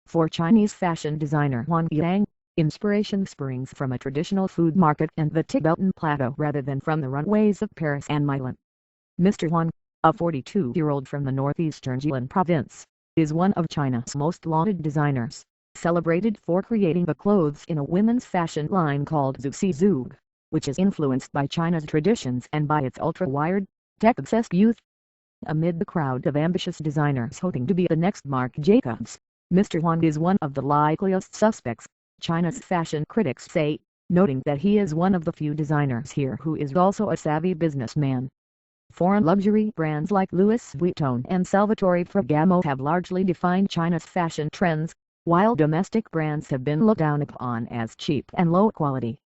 For Chinese fashion designer Huang Yang, inspiration springs from a traditional food market and the Tibetan Plateau rather than from the runways of Paris and Milan. Mr. Huang, a 42-year-old from the northeastern Jilin province, is one of China's most lauded designers, celebrated for creating the clothes in a women's fashion line called Zuxi Zug, which is influenced by China's traditions and by its ultra-wired, tech-obsessed youth. Amid the crowd of ambitious designers hoping to be the next Marc Jacobs, Mr. Huang is one of the likeliest suspects, China's fashion critics say, noting that he is one of the few designers here who is also a savvy businessman. Foreign luxury brands like Louis Vuitton and Salvatore Ferragamo have largely defined China's fashion trends, while domestic brands have been looked down upon as cheap and low quality.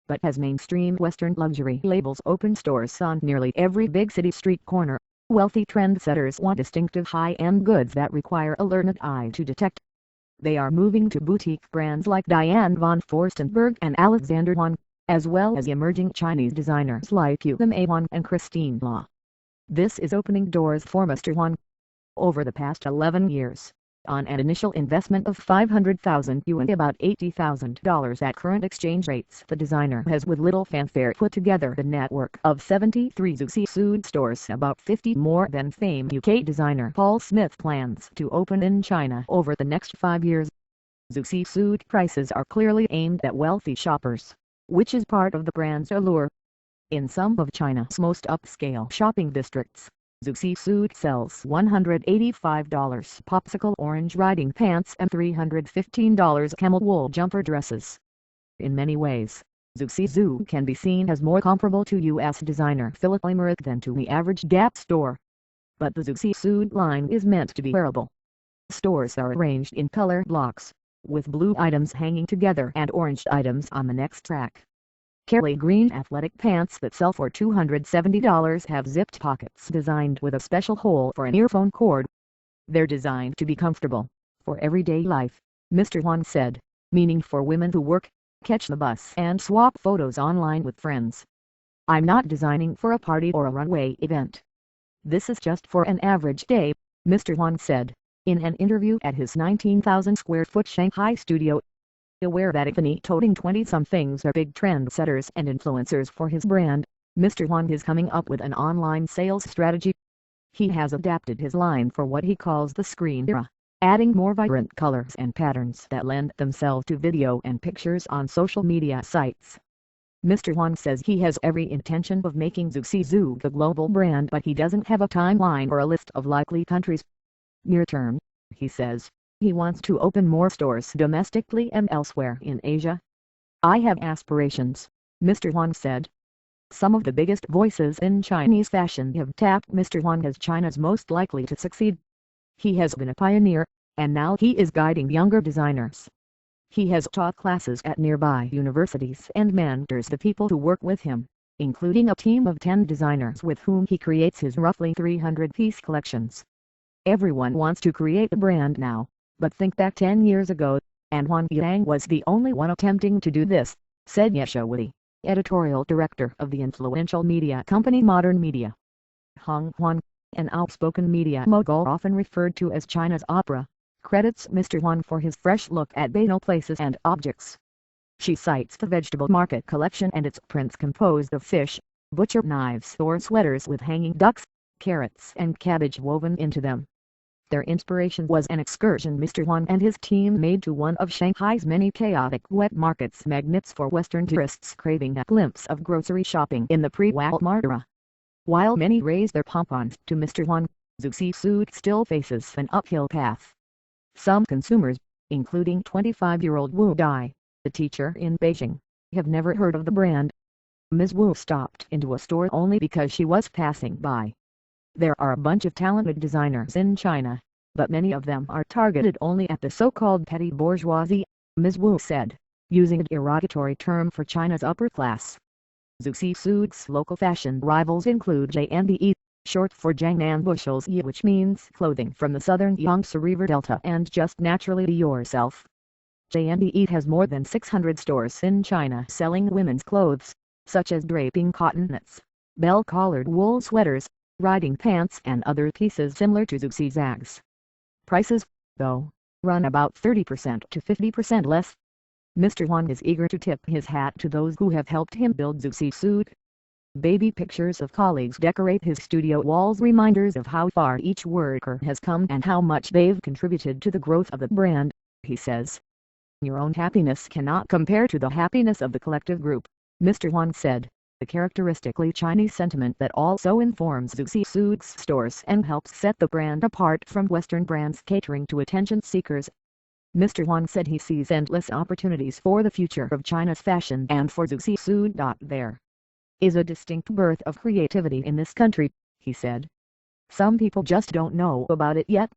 But as mainstream Western luxury labels open stores on nearly every big city street corner, wealthy trendsetters want distinctive high-end goods that require a learned eye to detect. They are moving to boutique brands like Diane von Furstenberg and Alexander Wang, as well as emerging Chinese designers like Yu Mei Wang and Christine Law. This is opening doors for Mr. Huang. Over the past 11 years, on an initial investment of 500,000 yuan, about $80,000 at current exchange rates, the designer has with little fanfare put together a network of 73 Zuxi Zug stores, about 50 more than famed UK designer Paul Smith plans to open in China over the next 5 years. Zuxi Zug prices are clearly aimed at wealthy shoppers, which is part of the brand's allure. In some of China's most upscale shopping districts, Zuxi Zug sells $185 popsicle orange riding pants and $315 camel wool jumper dresses. In many ways, Zuxi Zug can be seen as more comparable to U.S. designer Philip Morris than to the average Gap store. But the Zuxi Zug line is meant to be wearable. Stores are arranged in color blocks, with blue items hanging together and orange items on the next rack. Kelly green athletic pants that sell for $270 have zipped pockets designed with a special hole for an earphone cord. They're designed to be comfortable for everyday life, Mr. Huang said, meaning for women who work, catch the bus and swap photos online with friends. I'm not designing for a party or a runway event. This is just for an average day, Mr. Huang said, in an interview at his 19,000 square foot Shanghai studio. Aware that Ipany-toting 20-somethings are big trendsetters and influencers for his brand, Mr. Huang is coming up with an online sales strategy. He has adapted his line for what he calls the screen era, adding more vibrant colors and patterns that lend themselves to video and pictures on social media sites. Mr. Huang says he has every intention of making Zuxi Zug a global brand, but he doesn't have a timeline or a list of likely countries. Near term, he says, he wants to open more stores domestically and elsewhere in Asia. I have aspirations, Mr. Huang said. Some of the biggest voices in Chinese fashion have tapped Mr. Huang as China's most likely to succeed. He has been a pioneer, and now he is guiding younger designers. He has taught classes at nearby universities and mentors the people who work with him, including a team of 10 designers with whom he creates his roughly 300-piece collections. Everyone wants to create a brand now, but think back 10 years ago, and Huang Yang was the only one attempting to do this, said Yesha Wudi, editorial director of the influential media company Modern Media. Hong Huang, an outspoken media mogul often referred to as China's opera, credits Mr. Huang for his fresh look at banal places and objects. She cites the Vegetable Market collection and its prints composed of fish, butcher knives or sweaters with hanging ducks, carrots and cabbage woven into them. Their inspiration was an excursion Mr. Huang and his team made to one of Shanghai's many chaotic wet markets, magnets for Western tourists craving a glimpse of grocery shopping in the pre-Walmart era. While many raise their pompons to Mr. Huang, Zuxi Zug still faces an uphill path. Some consumers, including 25-year-old Wu Dai, a teacher in Beijing, have never heard of the brand. Ms. Wu stopped into a store only because she was passing by. There are a bunch of talented designers in China, but many of them are targeted only at the so-called petty bourgeoisie, Ms. Wu said, using a derogatory term for China's upper class. Zuxi Zug's local fashion rivals include J&E, short for Jiangnan Bushels Yi, which means clothing from the southern Yangtze River Delta, and Just Naturally Be Yourself. J&E has more than 600 stores in China selling women's clothes, such as draping cotton knits, bell-collared wool sweaters, riding pants and other pieces similar to Zuxi Zug's. Prices, though, run about 30% to 50% less. Mr. Huang is eager to tip his hat to those who have helped him build Zusi Suit. Baby pictures of colleagues decorate his studio walls, reminders of how far each worker has come and how much they've contributed to the growth of the brand, he says. Your own happiness cannot compare to the happiness of the collective group, Mr. Huang said, a characteristically Chinese sentiment that also informs Zusi Suit's stores and helps set the brand apart from Western brands catering to attention seekers. Mr. Huang said he sees endless opportunities for the future of China's fashion and for Zusi Suit. There is a distinct birth of creativity in this country, he said. Some people just don't know about it yet.